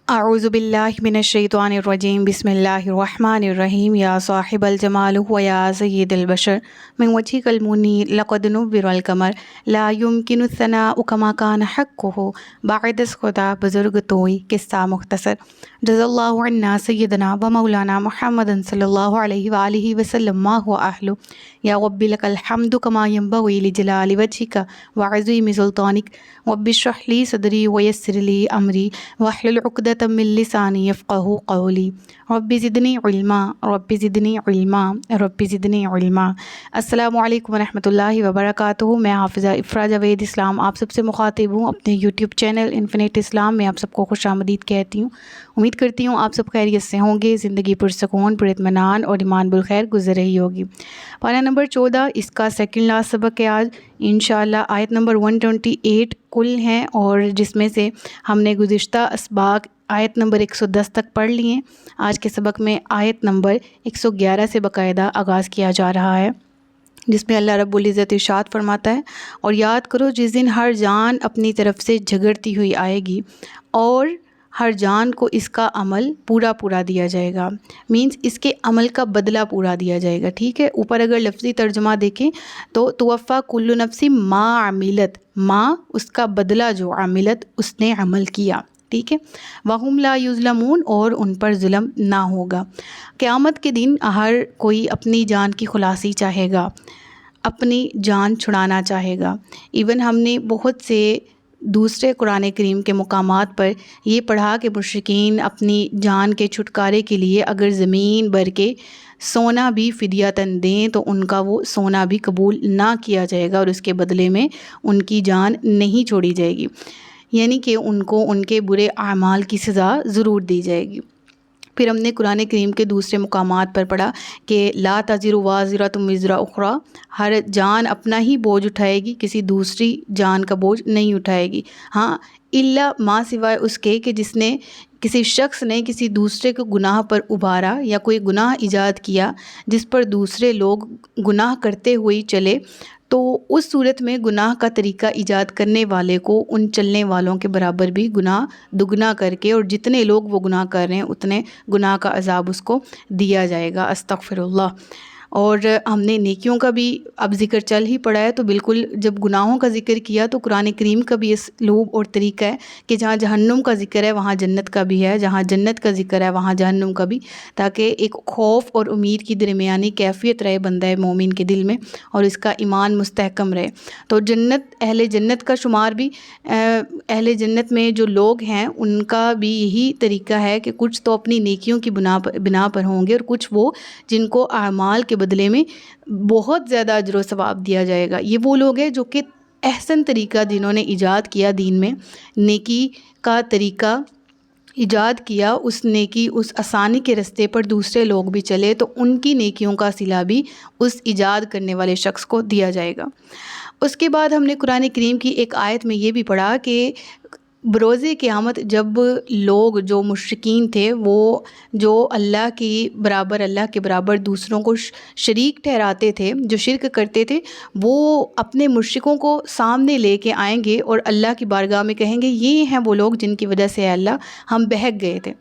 اعوذ باللہ من الشیطان الرجیم بسم اللہ الرحمن الرحیم یا صاحب الجمال و یا سید البشر من وجهک المنیر لقد نور القمر لا يمكن الثناء كما كان حقه بعد از خدا بزرگ توئی قصہ مختصر جزا اللہ عنا سیدنا و مولانا محمد صلی اللہ علیہ وآلہ وسلم ما هو اہلہ یا رب لک الحمد کما ینبغی لجلال وجهک وعظیم سلطانک رب اشرح لی صدری ویسر لی امری واحلل عقدۃ من لسانی یفقہوا قولی رب زدنی علما رب زدنی علما رب زدنی علما۔ السلام علیکم ورحمۃ اللہ وبرکاتہ۔ میں حافظہ افرا جاوید اسلام آپ سب سے مخاطب ہوں اپنے یوٹیوب چینل انفینٹ اسلام میں آپ سب کو خوش آمدید کہتی ہوں۔ امید کرتی ہوں آپ سب خیریت سے ہوں گے، زندگی پرسکون پر اطمینان اور ایمان بالخیر گزر رہی ہوگی۔ پارہ نمبر 14 اس کا سیکنڈ لاسٹ سبق ہے آج انشاءاللہ۔ آیت نمبر 128 کل ہیں اور جس میں سے ہم نے گزشتہ اسباق آیت نمبر 110 تک پڑھ لی ہیں۔ آج کے سبق میں آیت نمبر 111 سے باقاعدہ آغاز کیا جا رہا ہے، جس میں اللہ رب العزت ارشاد فرماتا ہے، اور یاد کرو جس دن ہر جان اپنی طرف سے جھگڑتی ہوئی آئے گی اور ہر جان کو اس کا عمل پورا دیا جائے گا، مینس اس کے عمل کا بدلہ پورا دیا جائے گا، ٹھیک ہے۔ اوپر اگر لفظی ترجمہ دیکھیں تو توفیٰ کل نفس ما عملت، ما اس کا بدلہ جو عملت اس نے عمل کیا، ٹھیک ہے۔ وَهُمْ لَا يُظْلَمُونَ اور ان پر ظلم نہ ہوگا۔ قیامت کے دن ہر کوئی اپنی جان کی خلاصی چاہے گا، اپنی جان چھڑانا چاہے گا۔ ایون ہم نے بہت سے دوسرے قرآن کریم کے مقامات پر یہ پڑھا کہ مشرکین اپنی جان کے چھٹکارے کے لیے اگر زمین بھر کے سونا بھی فدیۃً دیں تو ان کا وہ سونا بھی قبول نہ کیا جائے گا اور اس کے بدلے میں ان کی جان نہیں چھوڑی جائے گی، یعنی کہ ان کو ان کے برے اعمال کی سزا ضرور دی جائے گی۔ پھر ہم نے قرآن کریم کے دوسرے مقامات پر پڑھا کہ لا تزر وازرۃ وزر اخری، ہر جان اپنا ہی بوجھ اٹھائے گی، کسی دوسری جان کا بوجھ نہیں اٹھائے گی، ہاں الا ما سوائے اس کے کہ جس نے کسی شخص نے کسی دوسرے کو گناہ پر ابھارا یا کوئی گناہ ایجاد کیا جس پر دوسرے لوگ گناہ کرتے ہوئے چلے، تو اس صورت میں گناہ کا طریقہ ایجاد کرنے والے کو ان چلنے والوں کے برابر بھی گناہ دگنا کر کے، اور جتنے لوگ وہ گناہ کر رہے ہیں اتنے گناہ کا عذاب اس کو دیا جائے گا، استغفر اللہ۔ اور ہم نے نیکیوں کا بھی اب ذکر چل ہی پڑا ہے، تو بالکل جب گناہوں کا ذکر کیا تو قرآن کریم کا بھی اسلوب اور طریقہ ہے کہ جہاں جہنم کا ذکر ہے وہاں جنت کا بھی ہے، جہاں جنت کا ذکر ہے وہاں جہنم کا بھی، تاکہ ایک خوف اور امید کی درمیانی کیفیت رہے بندہ مومن کے دل میں اور اس کا ایمان مستحکم رہے۔ تو جنت، اہل جنت کا شمار بھی، اہل جنت میں جو لوگ ہیں ان کا بھی یہی طریقہ ہے کہ کچھ تو اپنی نیکیوں کی بنا پر ہوں گے اور کچھ وہ جن کو اعمال کے بدلے میں بہت زیادہ اجر و ثواب دیا جائے گا۔ یہ وہ لوگ ہیں جو کہ احسن طریقہ جنہوں نے ایجاد کیا دین میں، نیکی کا طریقہ ایجاد کیا، اس نیکی اس آسانی کے رستے پر دوسرے لوگ بھی چلے تو ان کی نیکیوں کا صلہ بھی اس ایجاد کرنے والے شخص کو دیا جائے گا۔ اس کے بعد ہم نے قرآن کریم کی ایک آیت میں یہ بھی پڑھا کہ بروز قیامت جب لوگ جو مشرکین تھے، وہ جو اللہ کے برابر دوسروں کو شریک ٹھہراتے تھے، جو شرک کرتے تھے، وہ اپنے مشرکوں کو سامنے لے کے آئیں گے اور اللہ کی بارگاہ میں کہیں گے یہ ہیں وہ لوگ جن کی وجہ سے اے اللہ ہم بہک گئے تھے۔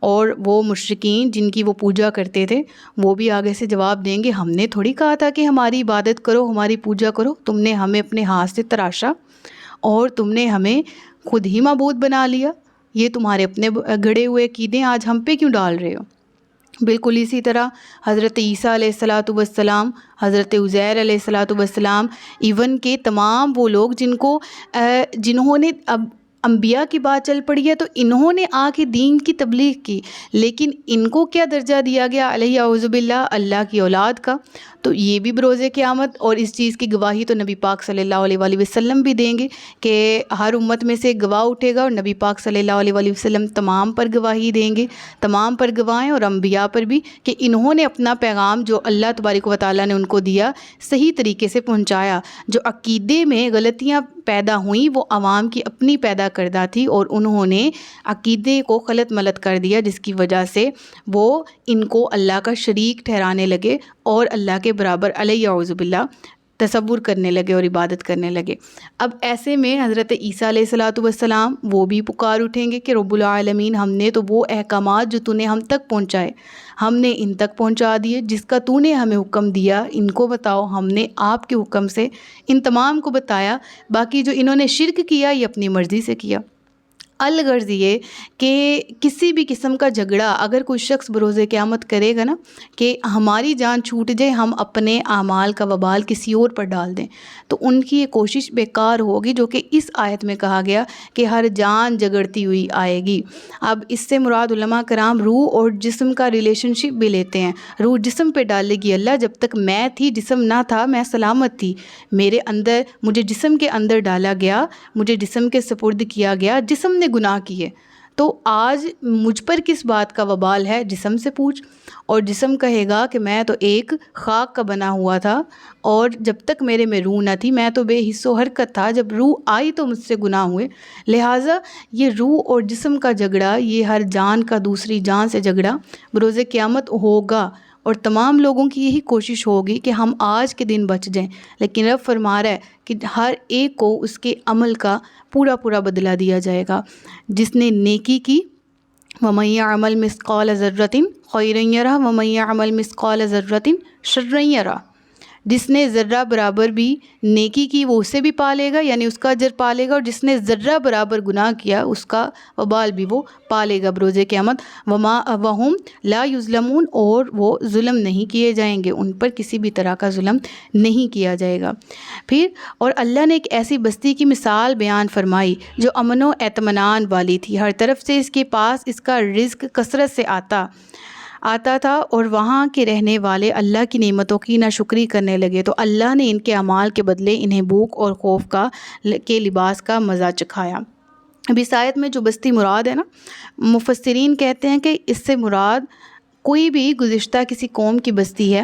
اور وہ مشرکین جن کی وہ پوجا کرتے تھے وہ بھی آگے سے جواب دیں گے ہم نے تھوڑی کہا تھا کہ ہماری عبادت کرو، ہماری پوجا کرو، تم نے ہمیں اپنے ہاتھ سے تراشا اور تم نے ہمیں خود ہی معبود بنا لیا، یہ تمہارے اپنے گھڑے ہوئے عقیدے آج ہم پہ کیوں ڈال رہے ہو؟ بالکل اسی طرح حضرت عیسیٰ علیہ الصلاۃ والسلام، حضرت عزیر علیہ الصلاۃ والسلام، ایون کہ تمام وہ لوگ جنہوں نے اب انبیاء کی بات چل پڑی ہے تو انہوں نے آ کے دین کی تبلیغ کی، لیکن ان کو کیا درجہ دیا گیا؟ علیہ اعوذ باللہ، اللہ کی اولاد کا۔ تو یہ بھی بروز قیامت، اور اس چیز کی گواہی تو نبی پاک صلی اللہ علیہ وآلہ وسلم بھی دیں گے کہ ہر امت میں سے گواہ اٹھے گا، اور نبی پاک صلی اللہ علیہ وآلہ وسلم تمام پر گواہی دیں گے، تمام پر گواہ ہیں، اور انبیاء پر بھی، کہ انہوں نے اپنا پیغام جو اللہ تبارک و تعالیٰ نے ان کو دیا صحیح طریقے سے پہنچایا۔ جو عقیدے میں غلطیاں پیدا ہوئیں وہ عوام کی اپنی پیدا کردہ تھی، اور انہوں نے عقیدے کو غلط ملت کر دیا، جس کی وجہ سے وہ ان کو اللہ کا شریک ٹھہرانے لگے اور اللہ کے برابر علیہ اعوذ باللہ تصور کرنے لگے اور عبادت کرنے لگے۔ اب ایسے میں حضرت عیسیٰ علیہ الصلاۃ والسلام وہ بھی پکار اٹھیں گے کہ رب العالمین، ہم نے تو وہ احکامات جو تو نے ہم تک پہنچائے ہم نے ان تک پہنچا دیے، جس کا تو نے ہمیں حکم دیا ان کو بتاؤ، ہم نے آپ کے حکم سے ان تمام کو بتایا، باقی جو انہوں نے شرک کیا یہ اپنی مرضی سے کیا۔ الغرض یہ کہ کسی بھی قسم کا جھگڑا اگر کوئی شخص بروز قیامت کرے گا نا کہ ہماری جان چھوٹ جائے، ہم اپنے اعمال کا وبال کسی اور پر ڈال دیں، تو ان کی یہ کوشش بیکار ہوگی، جو کہ اس آیت میں کہا گیا کہ ہر جان جگڑتی ہوئی آئے گی۔ اب اس سے مراد علماء کرام روح اور جسم کا ریلیشن شپ بھی لیتے ہیں۔ روح جسم پہ ڈالے گی اللہ، جب تک میں تھی جسم نہ تھا میں سلامت تھی، میرے اندر مجھے جسم کے اندر ڈالا گیا، مجھے جسم کے سپرد کیا گیا، جسم نے گناہ کیے، تو آج مجھ پر کس بات کا وبال ہے، جسم سے پوچھ۔ اور جسم کہے گا کہ میں تو ایک خاک کا بنا ہوا تھا اور جب تک میرے میں روح نہ تھی میں تو بے حس و حرکت تھا، جب روح آئی تو مجھ سے گناہ ہوئے۔ لہٰذا یہ روح اور جسم کا جھگڑا، یہ ہر جان کا دوسری جان سے جھگڑا بروز قیامت ہوگا، اور تمام لوگوں کی یہی کوشش ہوگی کہ ہم آج کے دن بچ جائیں، لیکن رب فرما رہا ہے کہ ہر ایک کو اس کے عمل کا پورا پورا بدلہ دیا جائے گا۔ جس نے نیکی کی وَمَن يَعْمَلْ مِثْقَالَ ذَرَّةٍ خَيْرًا يَرَهُ وَمَن يَعْمَلْ مِثْقَالَ ذَرَّةٍ شَرًّا يَرَهُ، جس نے ذرہ برابر بھی نیکی کی وہ اسے بھی پالے گا، یعنی اس کا اجر پالے گا، اور جس نے ذرہ برابر گناہ کیا اس کا وبال بھی وہ پالے گا بروز قیامت۔ وَهُمْ لَا يُظْلَمُونَ، اور وہ ظلم نہیں کیے جائیں گے، ان پر کسی بھی طرح کا ظلم نہیں کیا جائے گا۔ پھر اور اللہ نے ایک ایسی بستی کی مثال بیان فرمائی جو امن و اطمینان والی تھی، ہر طرف سے اس کے پاس اس کا رزق کثرت سے آتا تھا، اور وہاں کے رہنے والے اللہ کی نعمتوں کی ناشکری کرنے لگے تو اللہ نے ان کے اعمال کے بدلے انہیں بھوک اور خوف کے لباس کا مزہ چکھایا۔ اب اس آیت میں جو بستی مراد ہے نا، مفسرین کہتے ہیں کہ اس سے مراد کوئی بھی گزشتہ کسی قوم کی بستی ہے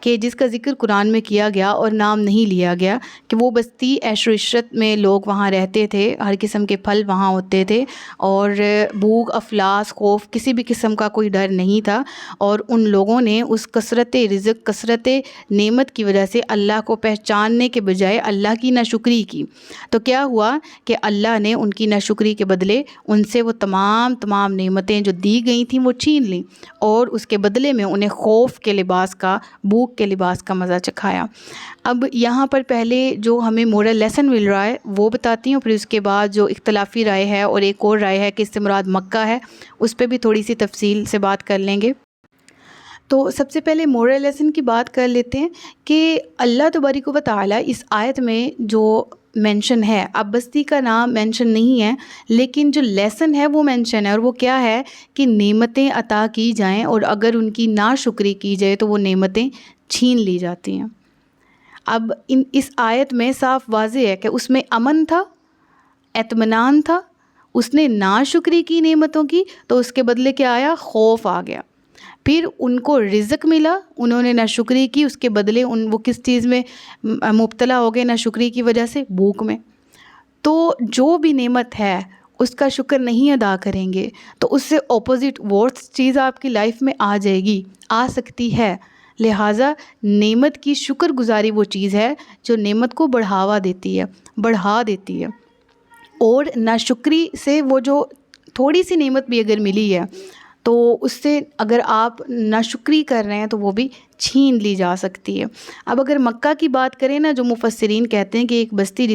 کہ جس کا ذکر قرآن میں کیا گیا اور نام نہیں لیا گیا، کہ وہ بستی عیش و عشرت میں لوگ وہاں رہتے تھے، ہر قسم کے پھل وہاں ہوتے تھے، اور بھوک افلاس خوف کسی بھی قسم کا کوئی ڈر نہیں تھا، اور ان لوگوں نے اس کثرت رزق کثرت نعمت کی وجہ سے اللہ کو پہچاننے کے بجائے اللہ کی ناشکری کی، تو کیا ہوا کہ اللہ نے ان کی ناشکری کے بدلے ان سے وہ تمام نعمتیں جو دی گئی تھیں وہ چھین لیں، اور اس کے بدلے میں انہیں خوف کے لباس کا، بھوک کے لباس کا مزہ چکھایا۔ اب یہاں پر پہلے جو ہمیں مورل لیسن مل رہا ہے وہ بتاتی ہوں، پھر اس کے بعد جو اختلافی رائے ہے اور ایک اور رائے ہے کہ اس سے مراد مکہ ہے، اس پہ بھی تھوڑی سی تفصیل سے بات کر لیں گے۔ تو سب سے پہلے مورل لیسن کی بات کر لیتے ہیں کہ اللہ تبارک و تعالیٰ اس آیت میں جو مینشن ہے، اب بستی کا نام مینشن نہیں ہے لیکن جو لیسن ہے وہ مینشن ہے، اور وہ کیا ہے کہ نعمتیں عطا کی جائیں اور اگر ان کی ناشکری کی جائے تو وہ نعمتیں چھین لی جاتی ہیں۔ اب اس آیت میں صاف واضح ہے کہ اس میں امن تھا، اطمینان تھا، اس نے ناشکری کی نعمتوں کی تو اس کے بدلے کیا آیا، خوف آ گیا۔ پھر ان کو رزق ملا، انہوں نے ناشکری کی، اس کے بدلے وہ کس چیز میں مبتلا ہو گئے ناشکری کی وجہ سے، بھوک میں۔ تو جو بھی نعمت ہے اس کا شکر نہیں ادا کریں گے تو اس سے اپوزٹ ورس چیز آپ کی لائف میں آ جائے گی، آ سکتی ہے۔ لہٰذا نعمت کی شکر گزاری وہ چیز ہے جو نعمت کو بڑھا دیتی ہے، اور ناشکری سے وہ جو تھوڑی سی نعمت بھی اگر ملی ہے تو اس سے اگر آپ ناشکری کر رہے ہیں تو وہ بھی چھین لی جا سکتی ہے۔ اب اگر مکہ کی بات کریں نا، جو مفسرین کہتے ہیں کہ ایک بستی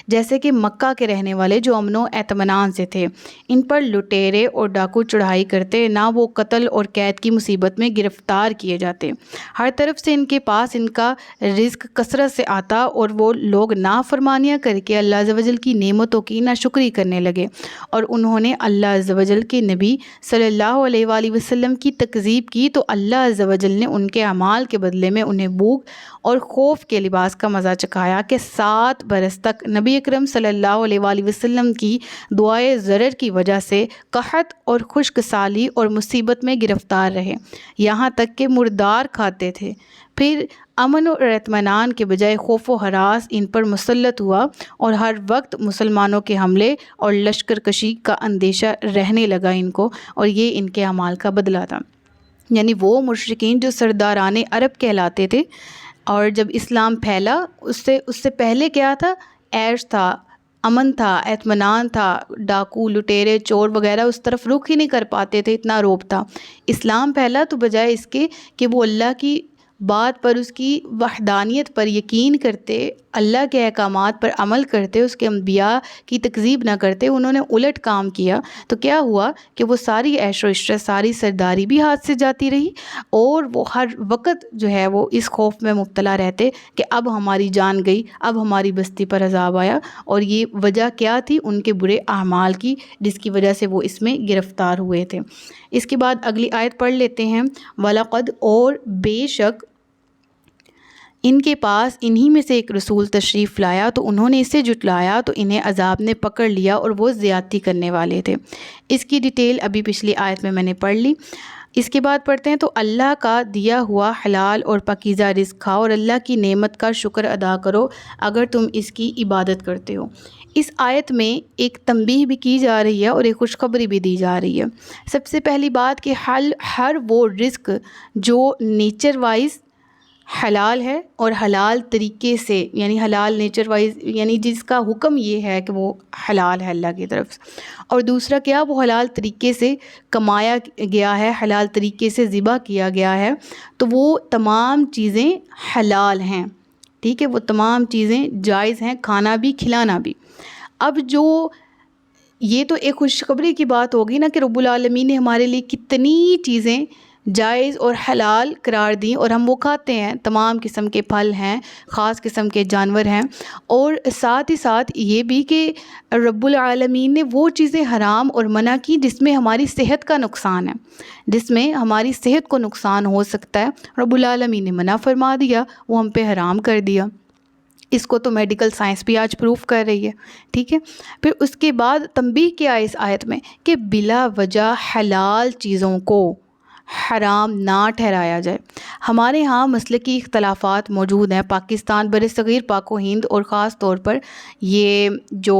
جیسے کہ مکہ کے رہنے والے جو امن و اطمینان سے تھے، ان پر لٹیرے اور ڈاکو چڑھائی کرتے، نہ وہ قتل اور قید کی مصیبت میں گرفتار کیے جاتے، ہر طرف سے ان کے پاس ان کا رزق کثرت سے آتا، اور وہ لوگ نافرمانیاں کر کے اللہ عز و جل کی نعمتوں کی ناشکری کرنے لگے، اور انہوں نے اللہ عز و جل کے نبی صلی اللہ علیہ وآلہ وسلم کی تکذیب کی، تو اللہ عز و جل نے ان کے اعمال کے بدلے میں انہیں بھوک اور خوف کے لباس کا مزہ چکھایا کہ 7 برس تک نبی اکرم صلی اللہ علیہ وآلہ وسلم کی دعائے ضرر کی وجہ سے قحط اور خشک سالی اور مصیبت میں گرفتار رہے، یہاں تک کہ مردار کھاتے تھے۔ پھر امن اور اطمینان کے بجائے خوف و ہراس ان پر مسلط ہوا، اور ہر وقت مسلمانوں کے حملے اور لشکر کشی کا اندیشہ رہنے لگا ان کو، اور یہ ان کے اعمال کا بدلہ تھا۔ یعنی وہ مشرکین جو سرداران عرب کہلاتے تھے، اور جب اسلام پھیلا اس سے پہلے کیا تھا؟ عیش تھا، امن تھا، اطمینان تھا، ڈاکو لٹیرے چور وغیرہ اس طرف رخ ہی نہیں کر پاتے تھے، اتنا رعب تھا۔ اسلام پھیلا تو بجائے اس کے کہ وہ اللہ کی بات پر، اس کی وحدانیت پر یقین کرتے، اللہ کے احکامات پر عمل کرتے، اس کے انبیاء کی تکذیب نہ کرتے، انہوں نے الٹ کام کیا تو کیا ہوا کہ وہ ساری عیش و عشرت، ساری سرداری بھی ہاتھ سے جاتی رہی، اور وہ ہر وقت جو ہے وہ اس خوف میں مبتلا رہتے کہ اب ہماری جان گئی، اب ہماری بستی پر عذاب آیا۔ اور یہ وجہ کیا تھی؟ ان کے برے اعمال کی، جس کی وجہ سے وہ اس میں گرفتار ہوئے تھے۔ اس کے بعد اگلی آیت پڑھ لیتے ہیں۔ وَلَقَدْ، اور بے شک ان کے پاس انہی میں سے ایک رسول تشریف لایا تو انہوں نے اسے جھٹلایا تو انہیں عذاب نے پکڑ لیا اور وہ زیادتی کرنے والے تھے۔ اس کی ڈیٹیل ابھی پچھلی آیت میں نے پڑھ لی۔ اس کے بعد پڑھتے ہیں تو اللہ کا دیا ہوا حلال اور پاکیزہ رزق کھاؤ اور اللہ کی نعمت کا شکر ادا کرو اگر تم اس کی عبادت کرتے ہو۔ اس آیت میں ایک تنبیہ بھی کی جا رہی ہے اور ایک خوشخبری بھی دی جا رہی ہے۔ سب سے پہلی بات کہ ہر وہ رزق جو نیچر وائز حلال ہے اور حلال طریقے سے، یعنی حلال نیچر وائز، یعنی جس کا حکم یہ ہے کہ وہ حلال ہے اللہ کی طرف سے، اور دوسرا کیا، وہ حلال طریقے سے کمایا گیا ہے، حلال طریقے سے ذبح کیا گیا ہے، تو وہ تمام چیزیں حلال ہیں، ٹھیک ہے، وہ تمام چیزیں جائز ہیں، کھانا بھی کھلانا بھی۔ اب جو یہ تو ایک خوشخبری کی بات ہوگی نا کہ رب العالمین نے ہمارے لیے کتنی چیزیں جائز اور حلال قرار دیں اور ہم وہ کھاتے ہیں، تمام قسم کے پھل ہیں، خاص قسم کے جانور ہیں، اور ساتھ ہی ساتھ یہ بھی کہ رب العالمین نے وہ چیزیں حرام اور منع کی جس میں ہماری صحت کا نقصان ہے، جس میں ہماری صحت کو نقصان ہو سکتا ہے، رب العالمین نے منع فرما دیا، وہ ہم پہ حرام کر دیا۔ اس کو تو میڈیکل سائنس بھی آج پروف کر رہی ہے، ٹھیک ہے۔ پھر اس کے بعد تنبیہ کیا ہے اس آیت میں کہ بلا وجہ حلال چیزوں کو حرام نہ ٹھہرایا جائے۔ ہمارے ہاں مسلکی اختلافات موجود ہیں، پاکستان برصغیر پاک و ہند اور خاص طور پر یہ جو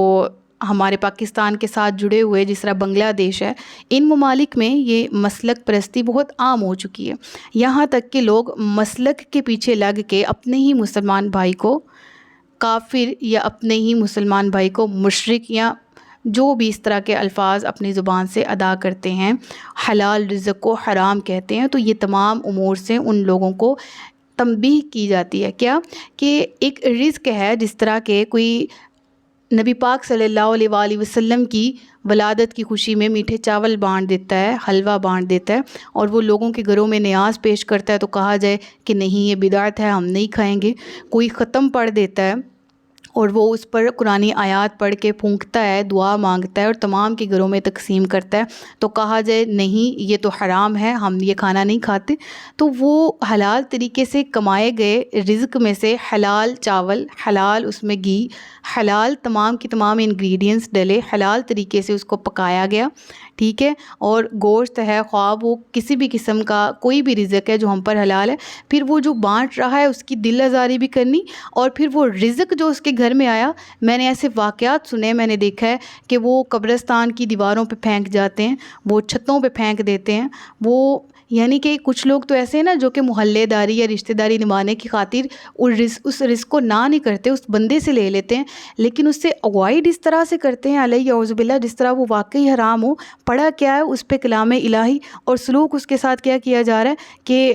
ہمارے پاکستان کے ساتھ جڑے ہوئے جس طرح بنگلہ دیش ہے، ان ممالک میں یہ مسلک پرستی بہت عام ہو چکی ہے، یہاں تک کہ لوگ مسلک کے پیچھے لگ کے اپنے ہی مسلمان بھائی کو کافر یا اپنے ہی مسلمان بھائی کو مشرک یا جو بھی اس طرح کے الفاظ اپنی زبان سے ادا کرتے ہیں، حلال رزق کو حرام کہتے ہیں۔ تو یہ تمام امور سے ان لوگوں کو تنبیہ کی جاتی ہے، کیا کہ ایک رزق ہے، جس طرح کہ کوئی نبی پاک صلی اللہ علیہ وآلہ وسلم کی ولادت کی خوشی میں میٹھے چاول بانٹ دیتا ہے، حلوہ بانٹ دیتا ہے، اور وہ لوگوں کے گھروں میں نیاز پیش کرتا ہے تو کہا جائے کہ نہیں یہ بدعت ہے، ہم نہیں کھائیں گے۔ کوئی ختم پڑھ دیتا ہے اور وہ اس پر قرآنی آیات پڑھ کے پھونکتا ہے، دعا مانگتا ہے اور تمام کے گھروں میں تقسیم کرتا ہے تو کہا جائے نہیں یہ تو حرام ہے، ہم یہ کھانا نہیں کھاتے۔ تو وہ حلال طریقے سے کمائے گئے رزق میں سے حلال چاول، حلال اس میں گھی، حلال تمام کی تمام انگریڈینٹس ڈلے، حلال طریقے سے اس کو پکایا گیا، ٹھیک ہے، اور گوشت ہے، خواہ وہ کسی بھی قسم کا کوئی بھی رزق ہے جو ہم پر حلال ہے، پھر وہ جو بانٹ رہا ہے اس کی دل آزاری بھی کرنی، اور پھر وہ رزق جو اس کے گھر میں آیا، میں نے ایسے واقعات سنے، میں نے دیکھا ہے کہ وہ قبرستان کی دیواروں پہ پھینک جاتے ہیں، وہ چھتوں پہ پھینک دیتے ہیں، وہ یعنی کہ کچھ لوگ تو ایسے ہیں نا جو کہ محلے داری یا رشتہ داری نبھانے کی خاطر اس رزق کو نہ نہیں کرتے، اس بندے سے لے لیتے ہیں، لیکن اس سے اوائڈ اس طرح سے کرتے ہیں علیہ اعوذ باللہ جس طرح وہ واقعی حرام ہو۔ پڑھا کیا ہے اس پہ کلام الہی اور سلوک اس کے ساتھ کیا جا رہا ہے کہ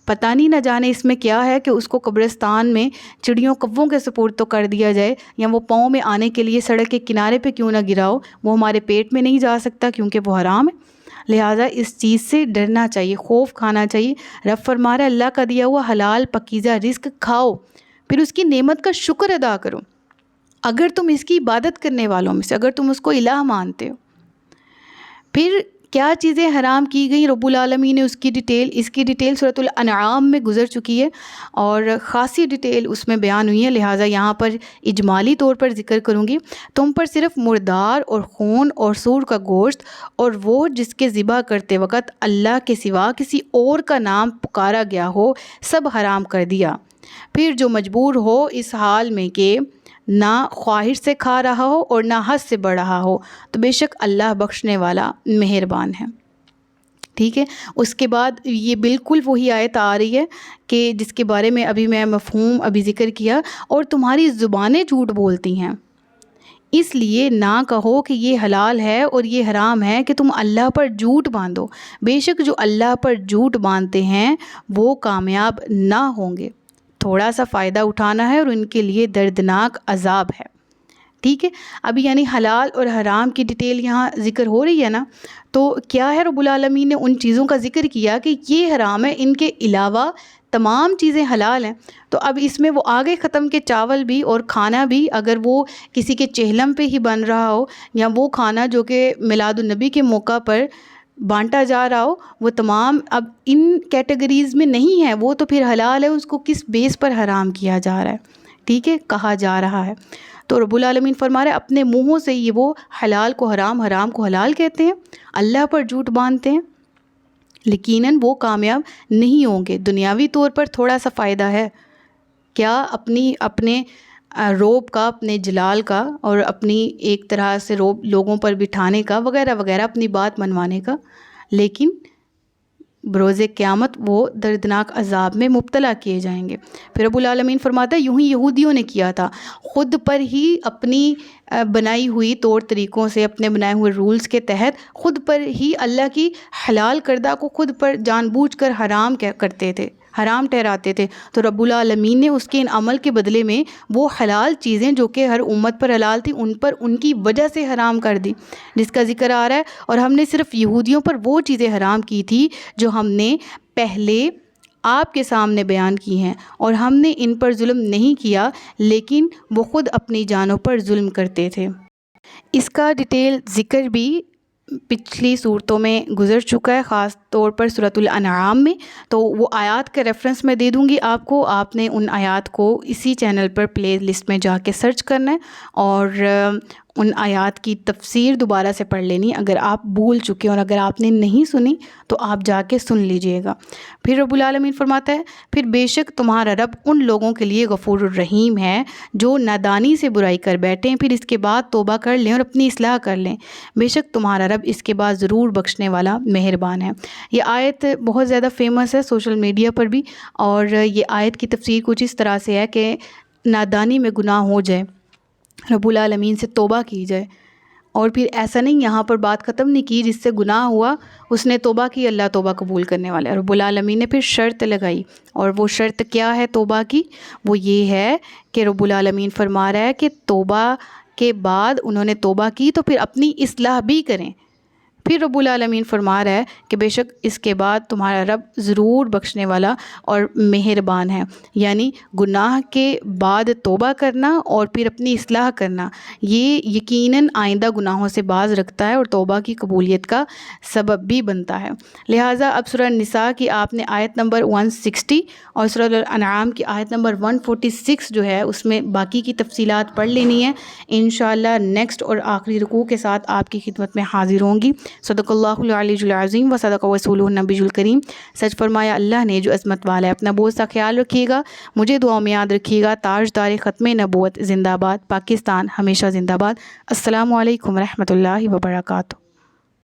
پتہ نہیں نہ جانے اس میں کیا ہے کہ اس کو قبرستان میں چڑیوں کووں کے سپرد تو کر دیا جائے، یا وہ پاؤں میں آنے کے لیے سڑک کے کنارے پہ کیوں نہ گراؤ، وہ ہمارے پیٹ میں نہیں جا سکتا کیونکہ وہ حرام ہے۔ لہٰذا اس چیز سے ڈرنا چاہیے، خوف کھانا چاہیے۔ رب فرما رہا ہے اللہ کا دیا ہوا حلال پاکیزہ رزق کھاؤ، پھر اس کی نعمت کا شکر ادا کرو اگر تم اس کی عبادت کرنے والوں میں سے، اگر تم اس کو الہ مانتے ہو۔ پھر کیا چیزیں حرام کی گئیں رب العالمین نے اس کی ڈیٹیل سورۃ الانعام میں گزر چکی ہے اور خاصی ڈیٹیل اس میں بیان ہوئی ہے، لہٰذا یہاں پر اجمالی طور پر ذکر کروں گی۔ تم پر صرف مردار اور خون اور سور کا گوشت اور وہ جس کے ذبح کرتے وقت اللہ کے سوا کسی اور کا نام پکارا گیا ہو سب حرام کر دیا، پھر جو مجبور ہو اس حال میں کہ نہ خواہش سے کھا رہا ہو اور نہ حد سے بڑھ رہا ہو تو بے شک اللہ بخشنے والا مہربان ہے۔ ٹھیک ہے. اس کے بعد یہ بالکل وہی آیت آ رہی ہے کہ جس کے بارے میں ابھی میں مفہوم ابھی ذکر کیا، اور تمہاری زبانیں جھوٹ بولتی ہیں، اس لیے نہ کہو کہ یہ حلال ہے اور یہ حرام ہے کہ تم اللہ پر جھوٹ باندھو، بے شک جو اللہ پر جھوٹ باندھتے ہیں وہ کامیاب نہ ہوں گے. تھوڑا سا فائدہ اٹھانا ہے اور ان کے لیے دردناک عذاب ہے. ٹھیک ہے. ابھی یعنی حلال اور حرام کی ڈیٹیل یہاں ذکر ہو رہی ہے نا، تو کیا ہے، رب العالمین نے ان چیزوں کا ذکر کیا کہ یہ حرام ہے، ان کے علاوہ تمام چیزیں حلال ہیں. تو اب اس میں وہ آگے ختم کہ چاول بھی اور کھانا بھی اگر وہ کسی کے چہلم پہ ہی بن رہا ہو، یا وہ کھانا جو کہ میلاد النبی کے موقع پر بانٹا جا رہا ہو، وہ تمام اب ان کیٹیگریز میں نہیں ہے، وہ تو پھر حلال ہے. اس کو کس بیس پر حرام کیا جا رہا ہے، ٹھیک ہے، کہا جا رہا ہے. تو رب العالمین فرما رہے ہیں اپنے منہوں سے یہ وہ حلال کو حرام، حرام کو حلال کہتے ہیں، اللہ پر جھوٹ باندھتے ہیں، یقیناً وہ کامیاب نہیں ہوں گے. دنیاوی طور پر تھوڑا سا فائدہ ہے، کیا اپنے روب کا، اپنے جلال کا، اور اپنی ایک طرح سے روب لوگوں پر بٹھانے کا وغیرہ وغیرہ، اپنی بات منوانے کا، لیکن بروز قیامت وہ دردناک عذاب میں مبتلا کیے جائیں گے. پھر رب العالمین فرماتا ہے یوں ہی یہودیوں نے کیا تھا، خود پر ہی اپنی بنائی ہوئی طور طریقوں سے، اپنے بنائے ہوئے رولز کے تحت خود پر ہی اللہ کی حلال کردہ کو خود پر جان بوجھ کر حرام کرتے تھے، حرام ٹھہراتے تھے. تو رب العالمین نے اس کے ان عمل کے بدلے میں وہ حلال چیزیں جو کہ ہر امت پر حلال تھی ان پر ان کی وجہ سے حرام کر دی، جس کا ذکر آ رہا ہے. اور ہم نے صرف یہودیوں پر وہ چیزیں حرام کی تھی جو ہم نے پہلے آپ کے سامنے بیان کی ہیں، اور ہم نے ان پر ظلم نہیں کیا، لیکن وہ خود اپنی جانوں پر ظلم کرتے تھے. اس کا ڈیٹیل ذکر بھی پچھلی صورتوں میں گزر چکا ہے، خاص طور پر سورۃ الانعام میں. تو وہ آیات کا ریفرنس میں دے دوں گی آپ کو، آپ نے ان آیات کو اسی چینل پر پلے لسٹ میں جا کے سرچ کرنا ہے اور ان آیات کی تفسیر دوبارہ سے پڑھ لینی. اگر آپ بھول چکے اور اگر آپ نے نہیں سنی تو آپ جا کے سن لیجئے گا. پھر رب العالمین فرماتا ہے پھر بے شک تمہارا رب ان لوگوں کے لیے غفور الرحیم ہے جو نادانی سے برائی کر بیٹھیں، پھر اس کے بعد توبہ کر لیں اور اپنی اصلاح کر لیں. بے شک تمہارا رب اس کے بعد ضرور بخشنے والا مہربان ہے. یہ آیت بہت زیادہ فیمس ہے سوشل میڈیا پر بھی، اور یہ آیت کی تفسیر کچھ اس طرح سے ہے کہ نادانی میں گناہ ہو جائے، رب العالمین سے توبہ کی جائے، اور پھر ایسا نہیں یہاں پر بات ختم نہیں کی، جس سے گناہ ہوا اس نے توبہ کی، اللہ توبہ قبول کرنے والا ہے. رب العالمین نے پھر شرط لگائی، اور وہ شرط کیا ہے توبہ کی؟ وہ یہ ہے کہ رب العالمین فرما رہا ہے کہ توبہ کے بعد انہوں نے توبہ کی تو پھر اپنی اصلاح بھی کریں. پھر رب العالمین فرما رہا ہے کہ بے شک اس کے بعد تمہارا رب ضرور بخشنے والا اور مہربان ہے. یعنی گناہ کے بعد توبہ کرنا اور پھر اپنی اصلاح کرنا، یہ یقیناً آئندہ گناہوں سے باز رکھتا ہے اور توبہ کی قبولیت کا سبب بھی بنتا ہے. لہٰذا اب سورہ النساء کی آپ نے آیت نمبر 160 اور سورہ الانعام کی آیت نمبر 146 جو ہے اس میں باقی کی تفصیلات پڑھ لینی ہے. انشاءاللہ نیکسٹ اور آخری رکوع کے ساتھ آپ کی خدمت میں حاضر ہوں گی. صدق اللہ العلی العظیم و صدق رسولہ النبی الکریم. سچ فرمایا اللہ نے جو عظمت والا ہے. اپنا بہت سا خیال رکھیے گا، مجھے دعاؤں میں یاد رکھیے گا. تاجدار ختم نبوت زندہ باد، پاکستان ہمیشہ زندہ باد. السلام علیکم ورحمۃ اللہ وبرکاتہ.